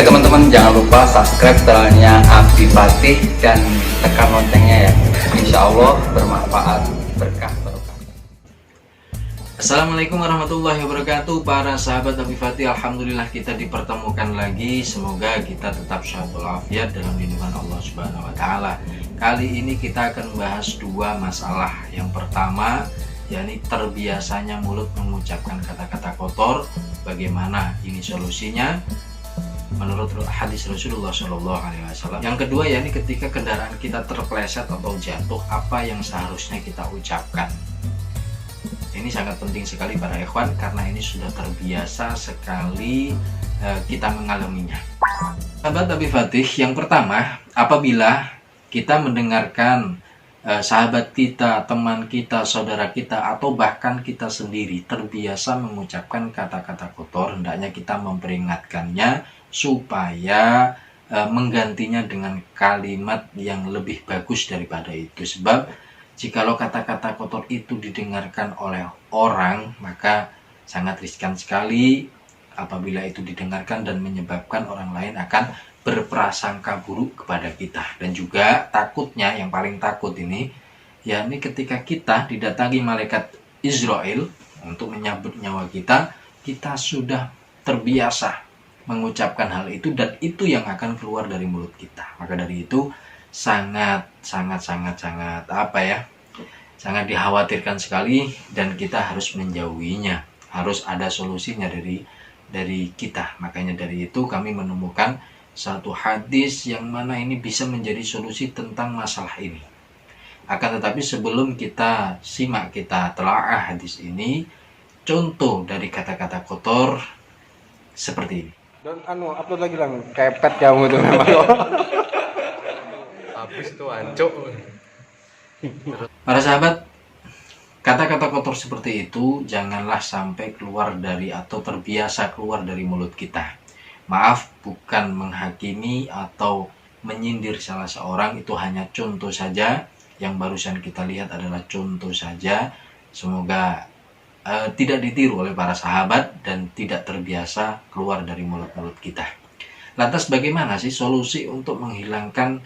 Oke teman-teman, jangan lupa subscribe channelnya Abi Fatih dan tekan loncengnya ya. Insya Allah bermanfaat, berkah. Assalamualaikum warahmatullahi wabarakatuh. Para sahabat Abi Fatih, alhamdulillah kita dipertemukan lagi. Semoga kita tetap sehat walafiat dalam lindungan Allah Subhanahu wa taala. Kali ini kita akan membahas dua masalah. Yang pertama, yakni terbiasanya mulut mengucapkan kata-kata kotor. Bagaimana ini solusinya? Menurut hadis Rasulullah SAW. Yang kedua, yakni ketika kendaraan kita terpleset atau jatuh, apa yang seharusnya kita ucapkan? Ini sangat penting sekali para ikhwan, karena ini sudah terbiasa sekali kita mengalaminya. Sahabat Abi Fatih, yang pertama, apabila kita mendengarkan sahabat kita, teman kita, saudara kita, atau bahkan kita sendiri terbiasa mengucapkan kata-kata kotor, hendaknya kita memperingatkannya supaya menggantinya dengan kalimat yang lebih bagus daripada itu. Sebab jikalau kata-kata kotor itu didengarkan oleh orang, maka sangat riskan sekali apabila itu didengarkan dan menyebabkan orang lain akan berprasangka buruk kepada kita. Dan juga takutnya, yang paling takut ini, yakni ketika kita didatangi malaikat Israel untuk menyabut nyawa kita, kita sudah terbiasa mengucapkan hal itu, dan itu yang akan keluar dari mulut kita. Maka dari itu sangat dikhawatirkan sekali, dan kita harus menjauhinya. Harus ada solusinya dari kita. Makanya dari itu kami menemukan satu hadis yang mana ini bisa menjadi solusi tentang masalah ini. Akan tetapi sebelum kita simak, kita telaah hadis ini, contoh dari kata-kata kotor seperti ini. Dan upload lagi lang, kepet kamu tuh memang. Habis itu ancuk. Para sahabat, kata-kata kotor seperti itu janganlah sampai keluar dari atau terbiasa keluar dari mulut kita. Maaf, bukan menghakimi atau menyindir salah seorang, itu hanya contoh saja. Yang barusan kita lihat adalah contoh saja. Semoga tidak ditiru oleh para sahabat dan tidak terbiasa keluar dari mulut-mulut kita. Lantas bagaimana sih solusi untuk menghilangkan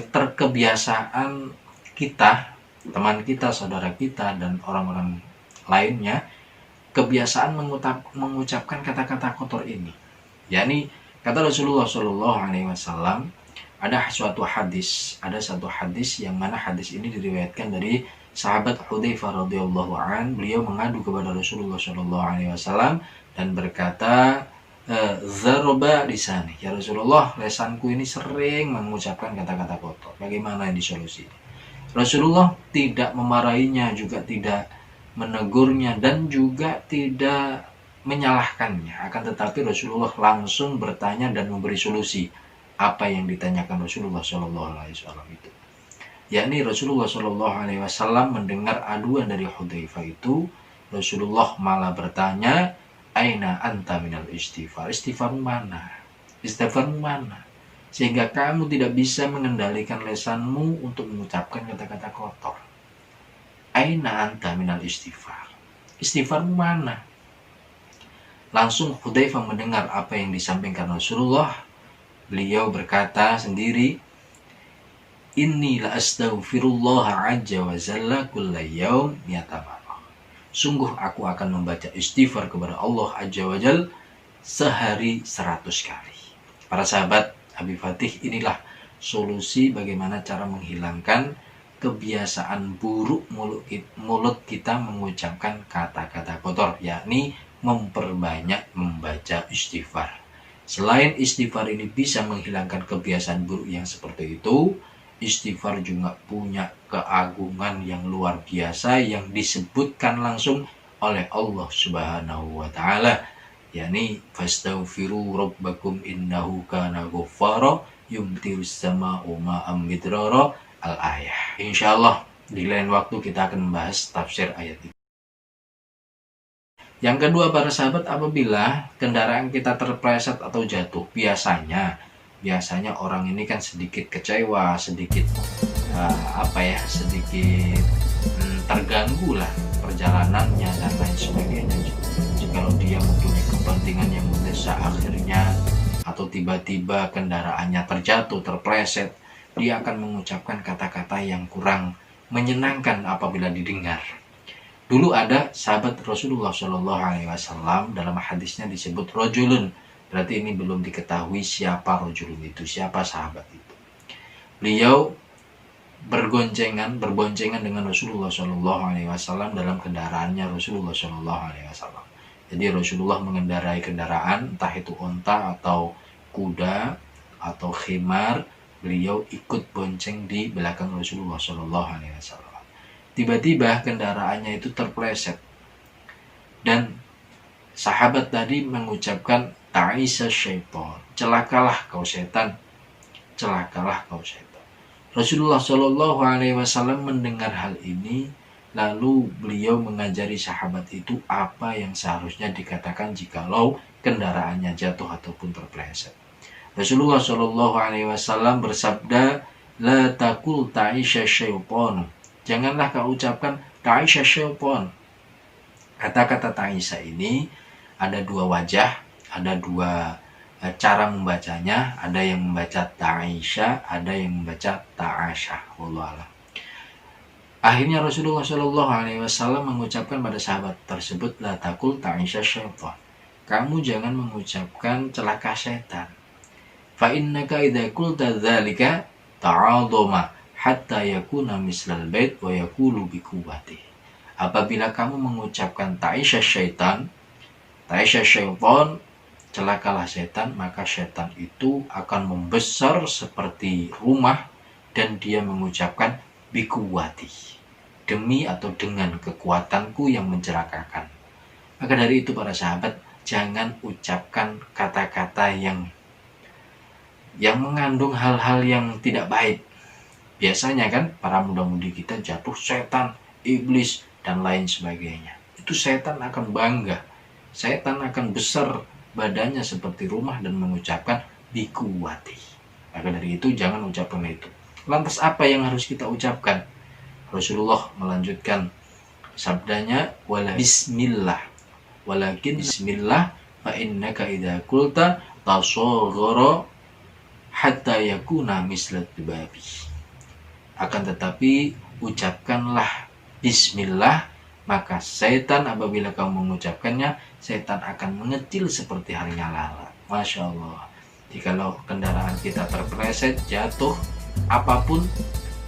terkebiasaan kita, teman kita, saudara kita, dan orang-orang lainnya kebiasaan mengucapkan kata-kata kotor ini? Yakni kata Rasulullah SAW, ada satu hadis yang mana hadis ini diriwayatkan dari sahabat Hudzaifah radhiyallahu an. Beliau mengadu kepada Rasulullah SAW dan berkata, "Zaraba lisani, ya Rasulullah, lesanku ini sering mengucapkan kata-kata kotor. Bagaimana ini solusi?" Rasulullah tidak memarahinya, juga tidak menegurnya, dan juga tidak menyalahkannya. Akan tetapi Rasulullah langsung bertanya dan memberi solusi. Apa yang ditanyakan Rasulullah SAW itu, yakni Rasulullah SAW mendengar aduan dari Hudzaifah itu. Rasulullah malah bertanya, "Aina anta minal istighfar?" Istighfarmu mana? Istighfarmu mana? Sehingga kamu tidak bisa mengendalikan lesanmu untuk mengucapkan kata-kata kotor. Aina anta minal istighfar? Istighfarmu mana? Langsung Hudzaifah mendengar apa yang disampaikan Rasulullah. Beliau berkata sendiri, "Inni la astaghfirullah azza wa jalla kulla yaum mi'ata marrah." Sungguh aku akan membaca istighfar kepada Allah azza wa jalla sehari 100 kali. Para sahabat Abi Fatih, inilah solusi bagaimana cara menghilangkan kebiasaan buruk mulut kita mengucapkan kata-kata kotor, yakni memperbanyak membaca istighfar. Selain istighfar ini bisa menghilangkan kebiasaan buruk yang seperti itu, istighfar juga punya keagungan yang luar biasa yang disebutkan langsung oleh Allah Subhanahu wa taala, yakni fastaghfiru rabbakum innahu kana ghaffara yumtirus sama'u ma'am midrara al-ayah. Insyaallah di lain waktu kita akan membahas tafsir ayat ini. Yang kedua para sahabat, apabila kendaraan kita terpleset atau jatuh, biasanya orang ini kan sedikit kecewa, sedikit terganggu lah perjalanannya dan lain sebagainya. Jikalau dia mempunyai kepentingan yang mendesak, akhirnya atau tiba-tiba kendaraannya terjatuh, terpleset, dia akan mengucapkan kata-kata yang kurang menyenangkan apabila didengar. Dulu ada sahabat Rasulullah Shallallahu Alaihi Wasallam, dalam hadisnya disebut rojulun, berarti ini belum diketahui siapa rojulun itu, siapa sahabat itu. Beliau berboncengan dengan Rasulullah Shallallahu Alaihi Wasallam dalam kendaraannya Rasulullah Shallallahu Alaihi Wasallam. Jadi Rasulullah mengendarai kendaraan, entah itu onta atau kuda atau khimar, beliau ikut bonceng di belakang Rasulullah Shallallahu Alaihi Wasallam. Tiba-tiba kendaraannya itu terpleset dan sahabat tadi mengucapkan ta'isa syaitan, celakalah kau setan, celakalah kau setan. Rasulullah Shallallahu Alaihi Wasallam mendengar hal ini, lalu beliau mengajari sahabat itu apa yang seharusnya dikatakan jikalau kendaraannya jatuh ataupun terpleset. Rasulullah Shallallahu Alaihi Wasallam bersabda, la takul ta'isha syaitan, janganlah kau ucapkan ta'isha syaitan. Kata-kata ta'isha ini ada dua wajah, ada dua cara membacanya, ada yang membaca ta'isha, ada yang membaca ta'asha. Wallahu a'lam. Akhirnya Rasulullah Shallallahu Alaihi Wasallam mengucapkan pada sahabat tersebut, la takul ta'isha syaitan, kamu jangan mengucapkan celaka setan. Fa innaka idza qulta dzalika ta'adhama hatta yakuna mislal bait wa yaqulu bi quwwati. Apabila kamu mengucapkan ta'isha syaitan, celakalah setan, maka setan itu akan membesar seperti rumah dan dia mengucapkan bikuwati, demi atau dengan kekuatanku yang mencelakakan. Maka dari itu para sahabat, jangan ucapkan kata-kata yang mengandung hal-hal yang tidak baik. Biasanya kan para muda-mudi kita jatuh setan, iblis dan lain sebagainya. Itu setan akan bangga, setan akan besar badannya seperti rumah dan mengucapkan bikuwati. Maka dari itu jangan ucapkan itu. Lantas apa yang harus kita ucapkan? Rasulullah melanjutkan sabdanya, wala bismillah, walakin bismillah fa innaka idza qulta tasaghara hatta yakuna mislat babi. Akan tetapi ucapkanlah bismillah, maka setan apabila kamu mengucapkannya, setan akan mengecil seperti halnya lalat. Masya Allah. Jikalau kendaraan kita terpleset, jatuh, apapun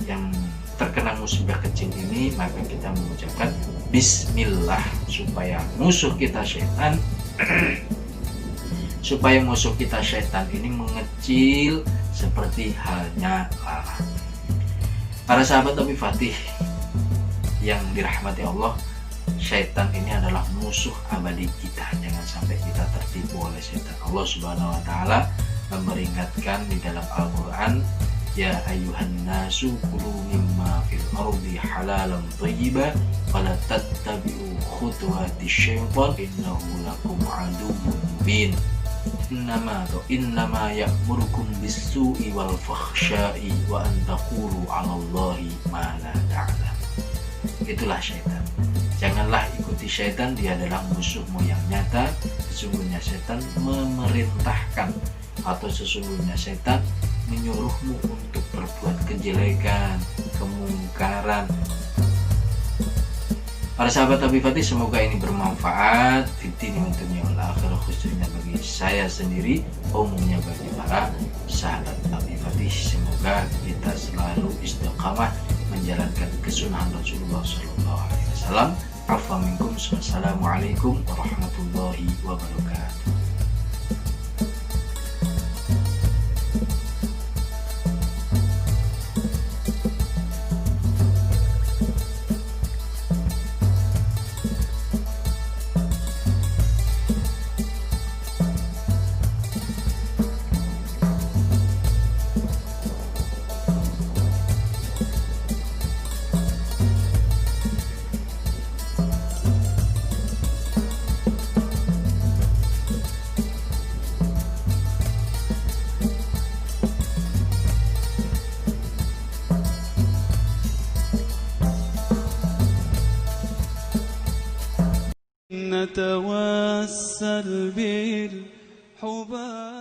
yang terkena musibah kecil ini, maka kita mengucapkan bismillah supaya musuh kita setan ini mengecil seperti halnya lalat. Para sahabat Abi Fatih yang dirahmati Allah, syaitan ini adalah musuh abadi kita. Jangan sampai kita tertipu oleh syaitan. Allah Subhanahu wa taala memperingatkan di dalam Al-Qur'an, ya ayyuhan nasu kulu mimma fil ardi halalan thayyiban wa la tattabi'u khutuwati syaitan innahu lakum aduwwun mubin. Innama ya'murukum bis-su'i wal fakhsya'i wa an taqulu 'alallahi ma la ta'lam. Itulah syaitan. Janganlah ikuti syaitan, dia adalah musuhmu yang nyata. Sesungguhnya syaitan memerintahkan atau sesungguhnya syaitan menyuruhmu untuk berbuat kejelekan, kemungkaran. Para sahabat Abi Fatih, semoga ini bermanfaat fitini untuknya wal akhirah, khususnya bagi saya sendiri, umumnya bagi para sahabat Abi Fatih. Semoga kita selalu istiqamah menjalankan kesunahan Rasulullah Sallallahu Alaihi Wasallam. Afwa minkum. Wassalamualaikum warahmatullahi wabarakatuh. نتوسل بالحباب